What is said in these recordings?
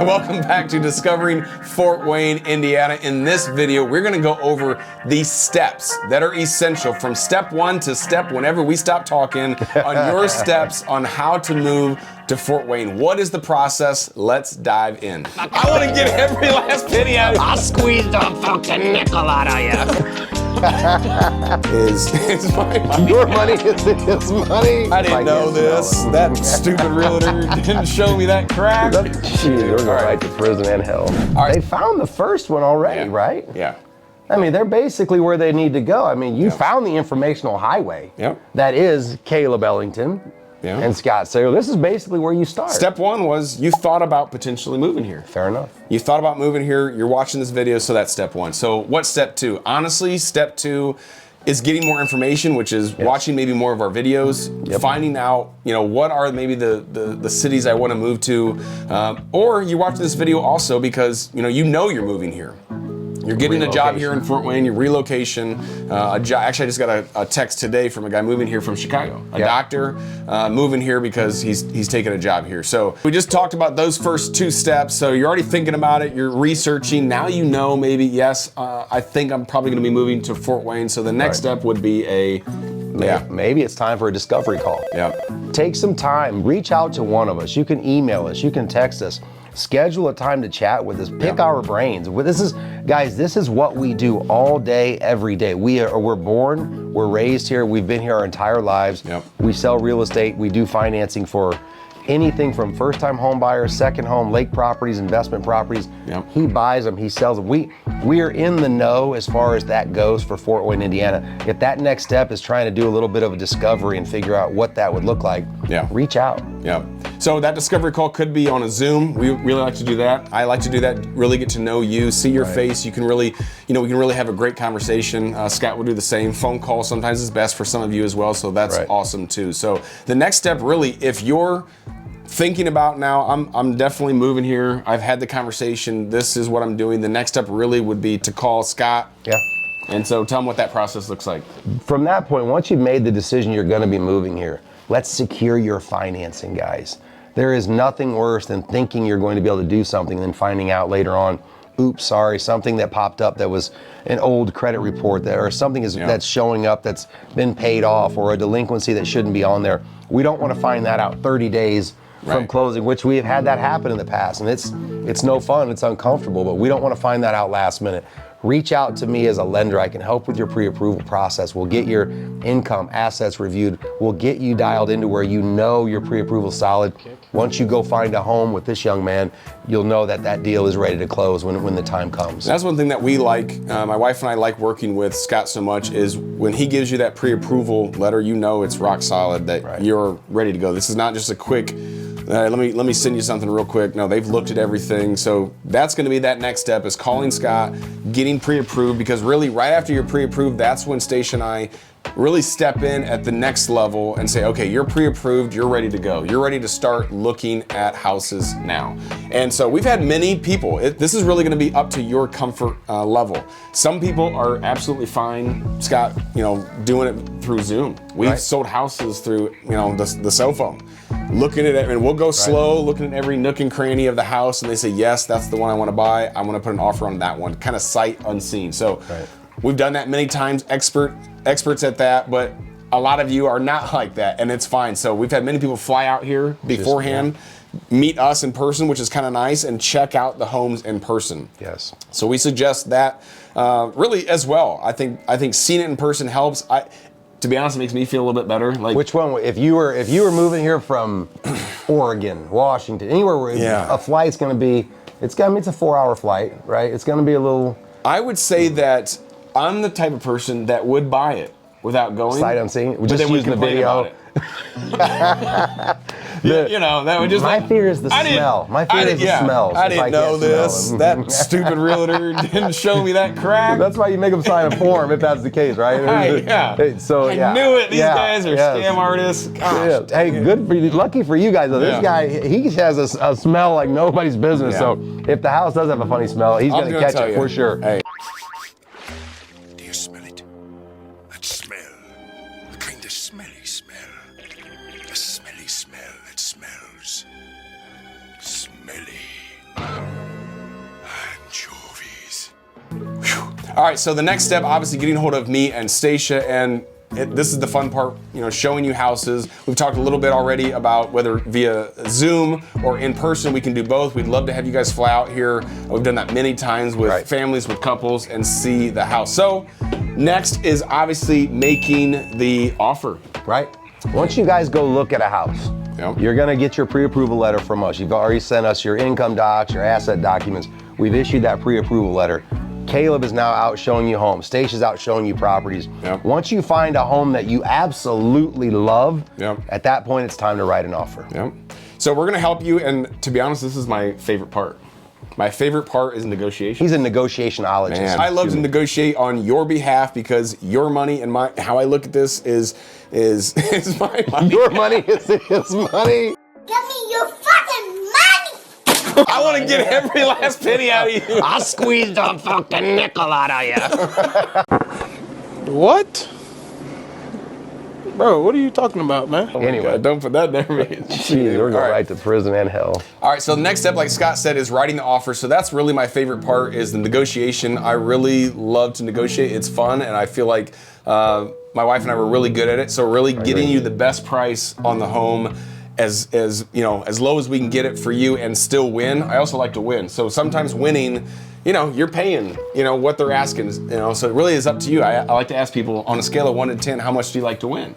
Welcome back to Discovering Fort Wayne, Indiana. In this video, we're going to go over the steps that are essential from step one to step whenever we stop talking on your steps on how to move to Fort Wayne. What is the process? Let's dive in. I want to get every last penny out of you. I'll squeeze the fucking nickel out of you. Is my money. Your money is his money. I didn't know this. That stupid realtor didn't show me that crack. Jeez, we're going right to prison and hell. right. They found the first one already, right? Yeah. I mean, they're basically where they need to go. I mean, you found the informational highway. Yep. That is Caleb Ellington and Scott Saylor. This is basically where you start. Step one was you thought about potentially moving here. Fair enough. You thought about moving here, you're watching this video, so that's step one. So what's step two? Honestly, step two is getting more information, which is watching maybe more of our videos, finding out, what are maybe the cities I want to move to, or you watch this video also because, you know you're moving here. You're getting a job here in Fort Wayne, your relocation, actually I just got a text today from a guy moving here from Chicago, a doctor moving here because he's taking a job here. So we just talked about those first two steps. So you're already thinking about it, you're researching, now you know maybe, yes, I think I'm probably gonna be moving to Fort Wayne. So the next step would be maybe it's time for a discovery call. Take some time, reach out to one of us. You can email us, you can text us. Schedule a time to chat with us, pick our brains. This is what we do all day, every day. We're born, we're raised here, we've been here our entire lives. We sell real estate, we do financing for anything from first-time home buyers, second home, lake properties, investment properties. He buys them, he sells them. We are in the know as far as that goes for Fort Wayne, Indiana. If that next step is trying to do a little bit of a discovery and figure out what that would look like, reach out. So that discovery call could be on a Zoom. We really like to do that. I like to do that, really get to know you, see your face. You can really, we can really have a great conversation. Scott will do the same. Phone call sometimes is best for some of you as well, so that's awesome too. So the next step really, if you're thinking about now, I'm definitely moving here. I've had the conversation. This is what I'm doing. The next step really would be to call Scott. And so tell them what that process looks like. From that point, once you've made the decision you're going to be moving here, let's secure your financing, guys. There is nothing worse than thinking you're going to be able to do something and then finding out later on, oops, sorry, something that popped up that was an old credit report or something that's showing up that's been paid off or a delinquency that shouldn't be on there. We don't want to find that out 30 days from closing, which we have had that happen in the past, and it's no fun, it's uncomfortable, but we don't want to find that out last minute. Reach out to me as a lender. I can help with your pre-approval process. We'll get your income, assets reviewed. We'll get you dialed into where you know your pre-approval is solid. Once you go find a home with this young man, you'll know that deal is ready to close when the time comes. That's one thing that we like, my wife and I like working with Scott so much, is when he gives you that pre-approval letter, it's rock solid, that you're ready to go. This is not just a quick, let me send you something real quick. No, they've looked at everything. So that's going to be that next step, is calling Scott, getting pre-approved, because really right after you're pre-approved, that's when Stacia and I really step in at the next level and say, okay, you're pre-approved, you're ready to go. You're ready to start looking at houses now. And so we've had many people, this is really gonna be up to your comfort level. Some people are absolutely fine, Scott, doing it through Zoom. We've sold houses through, the cell phone. Looking at it, and we'll go slow, looking at every nook and cranny of the house, and they say, yes, that's the one I wanna buy. I wanna put an offer on that one, kind of sight unseen. So we've done that many times, experts at that, but a lot of you are not like that, and it's fine. So we've had many people fly out here beforehand, meet us in person, which is kind of nice, and check out the homes in person. So we suggest that really as well. I think seeing it in person helps. To be honest, it makes me feel a little bit better. Like, which one? If you were moving here from Oregon, Washington, anywhere where a flight's going to be, it's a 4-hour flight, right? It's going to be a little. I would say that I'm the type of person that would buy it without going. Sight unseen. We're just using the video. That would just. My fear is the smell. My fear is the smells. I didn't know this. That stupid realtor didn't show me that crack. That's why you make them sign a form if that's the case, right? I knew it. These guys are scam artists. Gosh, hey, good for you. Lucky for you guys though. This guy, he has a smell like nobody's business. So if the house does have a funny smell, he's going to catch it for sure. Hey. Do you smell it? That smell. The kind of smelly smell. The smelly smell that smells smelly. All right, so the next step, obviously getting a hold of me and Stacia, and this is the fun part, showing you houses. We've talked a little bit already about whether via Zoom or in person, we can do both. We'd love to have you guys fly out here. We've done that many times with families, with couples, and see the house. So next is obviously making the offer. Right. Once you guys go look at a house, you're gonna get your pre-approval letter from us. You've already sent us your income docs, your asset documents. We've issued that pre-approval letter. Caleb is now out showing you homes. Stacia's out showing you properties. Once you find a home that you absolutely love, at that point it's time to write an offer. So we're gonna help you, and to be honest, this is my favorite part. My favorite part is negotiation. He's a negotiationologist. Man, I love to negotiate on your behalf because your money and how I look at this is my money. Your money is his money. Give me your fucking money! I want to get every last penny out of you. I'll squeeze the fucking nickel out of you. What? Bro, what are you talking about, man? Anyway, God, don't put that there, man. Jeez, we're going right to prison and hell. All right, so the next step, like Scott said, is writing the offer. So that's really my favorite part, is the negotiation. I really love to negotiate. It's fun, and I feel like my wife and I were really good at it. So really getting you the best price on the home, as low as we can get it for you and still win. I also like to win. So sometimes winning, you're paying, what they're asking, so it really is up to you. I like to ask people on a scale of 1 to 10, how much do you like to win?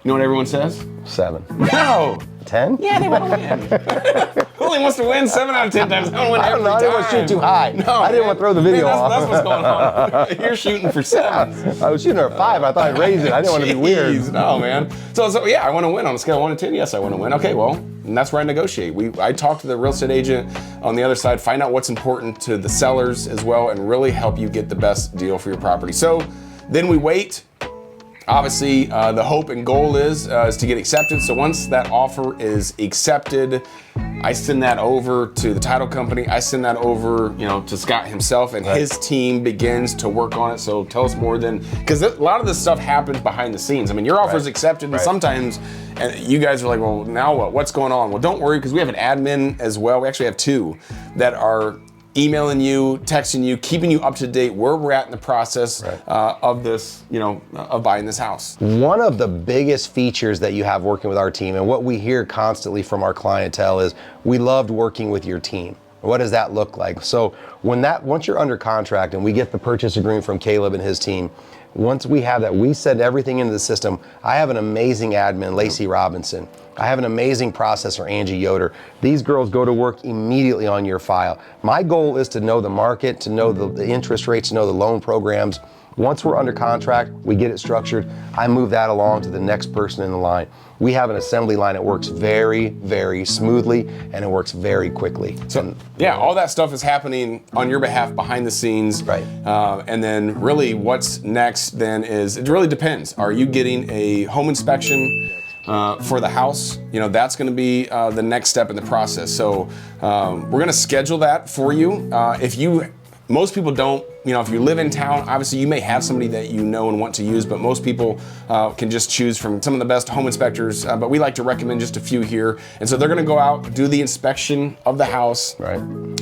You know what everyone says? 7. No. 10? Yeah, they want to win. Who only wants to win 7 out of 10 times? I don't know. I didn't want to shoot too high. No, I didn't want to throw the video off. That's what's going on. You're shooting for 7. I was shooting for 5. I thought I'd raise it. I didn't want to be weird. Jeez, no, man. So yeah, I want to win on a scale of 1 to 10. Yes, I want to win. Okay, well, and that's where I negotiate. I talk to the real estate agent on the other side, find out what's important to the sellers as well, and really help you get the best deal for your property. So then we wait. Obviously, the hope and goal is to get accepted. So once that offer is accepted, I send that over to the title company. I send that over, to Scott himself, and his team begins to work on it. So tell us more because a lot of this stuff happens behind the scenes. I mean, your offer is accepted, and sometimes you guys are like, well, now what? What's going on? Well, don't worry, because we have an admin as well. We actually have 2 that are emailing you, texting you, keeping you up to date where we're at in the process of this, of buying this house. One of the biggest features that you have working with our team, and what we hear constantly from our clientele, is we loved working with your team. What does that look like? So once you're under contract and we get the purchase agreement from Caleb and his team, once we have that, we send everything into the system. I have an amazing admin, Lacey Robinson. I have an amazing processor, Angie Yoder. These girls go to work immediately on your file. My goal is to know the market, to know the interest rates, to know the loan programs. Once we're under contract, we get it structured. I move that along to the next person in the line. We have an assembly line that works very, very smoothly, and it works very quickly. So yeah, all that stuff is happening on your behalf behind the scenes. Right. And then really what's next then is, it really depends. Are you getting a home inspection for the house? That's gonna be the next step in the process. So we're gonna schedule that for you. Most people don't, if you live in town, obviously you may have somebody that you know and want to use, but most people can just choose from some of the best home inspectors, but we like to recommend just a few here. And so they're gonna go out, do the inspection of the house,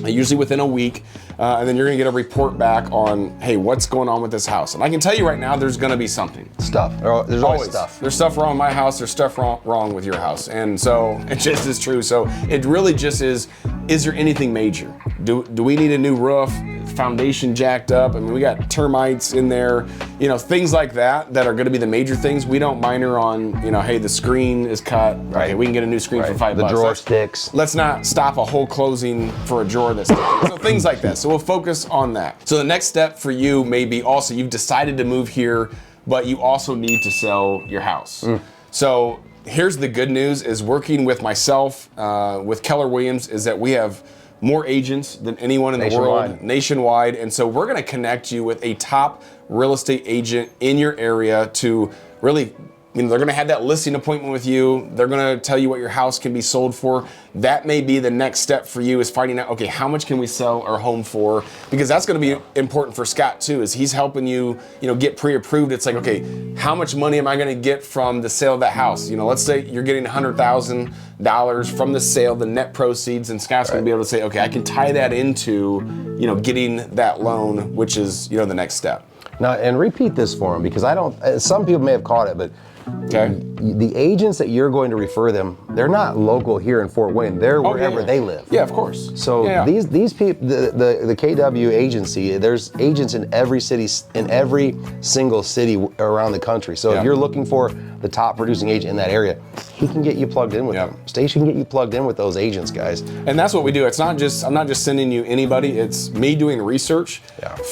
usually within a week, and then you're gonna get a report back on, hey, what's going on with this house? And I can tell you right now, there's gonna be something. Stuff. There's always stuff. There's stuff wrong with my house, there's stuff wrong with your house. And so it just is true. So it really just is there anything major? Do we need a new roof? Foundation jacked up? I mean, we got termites in there, things like that are going to be the major things. We don't minor on, hey, the screen is cut. Okay, we can get a new screen for $5. The drawer sticks. Let's not stop a whole closing for a drawer that's sticking. So things like that. So we'll focus on that. So the next step for you may be also, you've decided to move here, but you also need to sell your house. So here's the good news, is working with myself, with Keller Williams, is that we have more agents than anyone in the world, nationwide. And so we're gonna connect you with a top real estate agent in your area to really they're going to have that listing appointment with you. They're going to tell you what your house can be sold for. That may be the next step for you, is finding out, okay, how much can we sell our home for? Because that's going to be important for Scott too, is he's helping you, get pre-approved. It's like, okay, how much money am I going to get from the sale of that house? Let's say you're getting $100,000 from the sale, the net proceeds, and Scott's going to be able to say, okay, I can tie that into, getting that loan, which is, the next step. Now, and repeat this for them, because some people may have caught it, but the agents that you're going to refer them, they're not local here in Fort Wayne. They're wherever they live. Yeah, of course. So these people, the KW agency, there's agents in every city, in every single city around the country. So if you're looking for the top producing agent in that area, he can get you plugged in with them. Stacia can get you plugged in with those agents, guys. And that's what we do. It's not just, I'm not just sending you anybody. It's me doing research,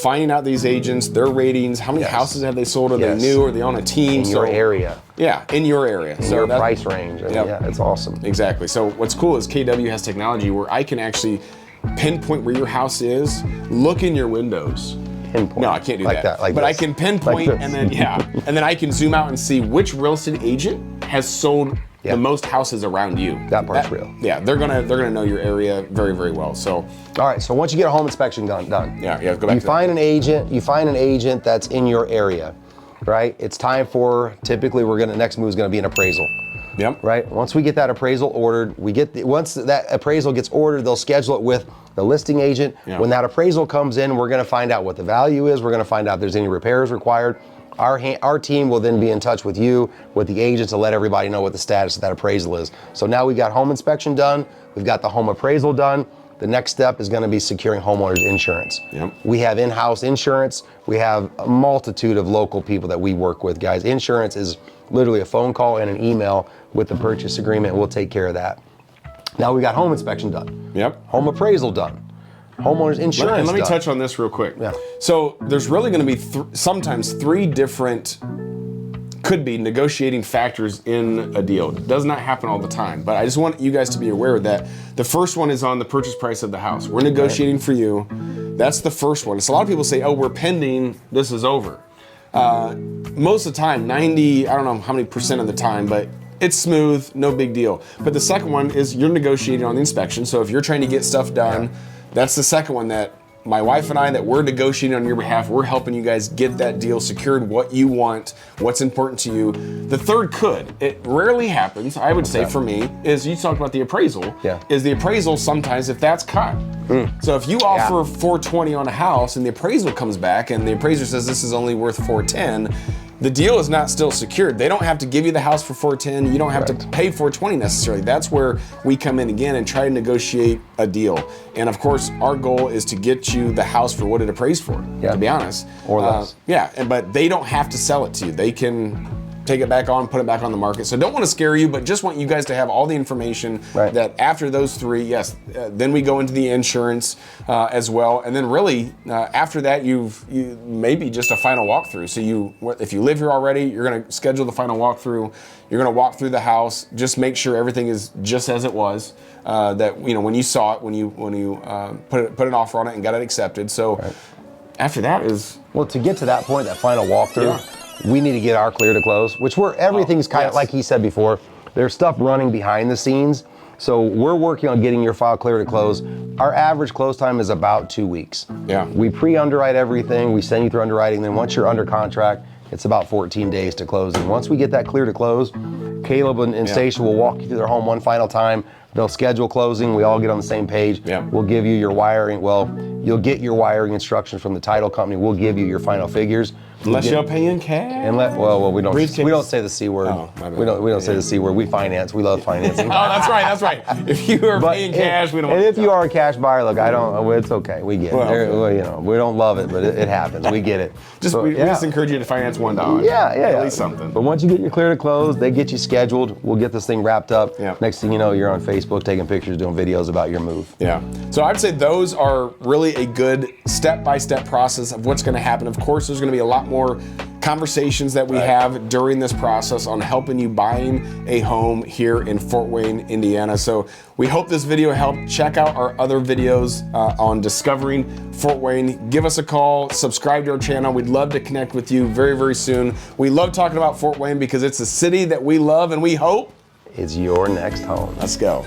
finding out these agents, their ratings, how many houses have they sold, are they new, are they on a team? In your area. Yeah, in your area. In your price range. Yeah, it's awesome. Exactly. So what's cool is KW has technology where I can actually pinpoint where your house is, look in your windows. Pinpoint. No, I can't do that. But I can pinpoint and then I can zoom out and see which real estate agent has sold the most houses around you. That part's real. Yeah, they're gonna know your area very, very well. So all right, so once you get a home inspection done. Go back you find an agent that's in your area, right? It's time for, typically next move is gonna be an appraisal. Yep. Right. Once we get that appraisal ordered, once that appraisal gets ordered, they'll schedule it with the listing agent. Yeah. When that appraisal comes in, we're going to find out what the value is. We're going to find out if there's any repairs required. Our team will then be in touch with you, with the agents, to let everybody know what the status of that appraisal is. So now we've got home inspection done. We've got the home appraisal done. The next step is going to be securing homeowners insurance. Yep. We have in-house insurance. We have a multitude of local people that we work with, guys. Insurance is literally a phone call and an email with the purchase agreement. We'll take care of that. Now we got home inspection done. Yep. Home appraisal done. Homeowners insurance Let me touch on this real quick. Yeah. So there's really going to be sometimes three different, could be negotiating factors in a deal. It does not happen all the time, but I just want you guys to be aware that the first one is on the purchase price of the house. We're negotiating for you. That's the first one. So a lot of people say, oh, we're pending, this is over. Most of the time, 90, I don't know how many percent of the time, but it's smooth, no big deal. But the second one is you're negotiating on the inspection. So if you're trying to get stuff done, that's the second one that my wife and I, that we're negotiating on your behalf. We're helping you guys get that deal secured, what you want, what's important to you. The third it rarely happens, I would say for me, is you talked about the appraisal. Is the appraisal sometimes if that's cut. So if you offer $420 on a house and the appraisal comes back and the appraiser says this is only worth $410, the deal is not still secured. They don't have to give you the house for $410. You don't have to pay $420 necessarily. That's where we come in again and try to negotiate a deal. And of course, our goal is to get you the house for what it appraised for, to be honest. Or less. But they don't have to sell it to you. They can take it back on, put it back on the market. So don't want to scare you, but just want you guys to have all the information that after those three, then we go into the insurance as well. And then really, after that, you maybe just a final walkthrough. So if you live here already, you're gonna schedule the final walkthrough. You're gonna walk through the house, just make sure everything is just as it was. That when you saw it, when you put an offer on it and got it accepted. So after that is... Well, to get to that point, that final walkthrough, we need to get our clear to close, which everything's kind of like he said before. There's stuff running behind the scenes. So we're working on getting your file clear to close. Our average close time is about 2 weeks. We pre-underwrite everything. We send you through underwriting. Then once you're under contract, it's about 14 days to close. And once we get that clear to close, Caleb and Stacia will walk you through their home one final time. They'll schedule closing. We all get on the same page. We'll give you your wiring. Well, you'll get your wiring instructions from the title company. We'll give you your final figures. Unless you'll pay in cash. We don't say the C word. We don't say the C word. We finance. We love financing. That's right. If you are paying cash, we don't. And if you are a cash buyer, look, it's okay. We get it. We don't love it, but it happens. We get it. We just encourage you to finance $1. At least something. But once you get your clear to close, they get you scheduled. We'll get this thing wrapped up. Next thing you know, you're on Facebook taking pictures, doing videos about your move. So I'd say those are really a good step-by-step process of what's going to happen. Of course, there's going to be a lot more conversations that we have during this process on helping you buying a home here in Fort Wayne, Indiana. So we hope this video helped. Check out our other videos on discovering Fort Wayne. Give us a call, subscribe to our channel. We'd love to connect with you very, very soon. We love talking about Fort Wayne because it's a city that we love and we hope is your next home. Let's go.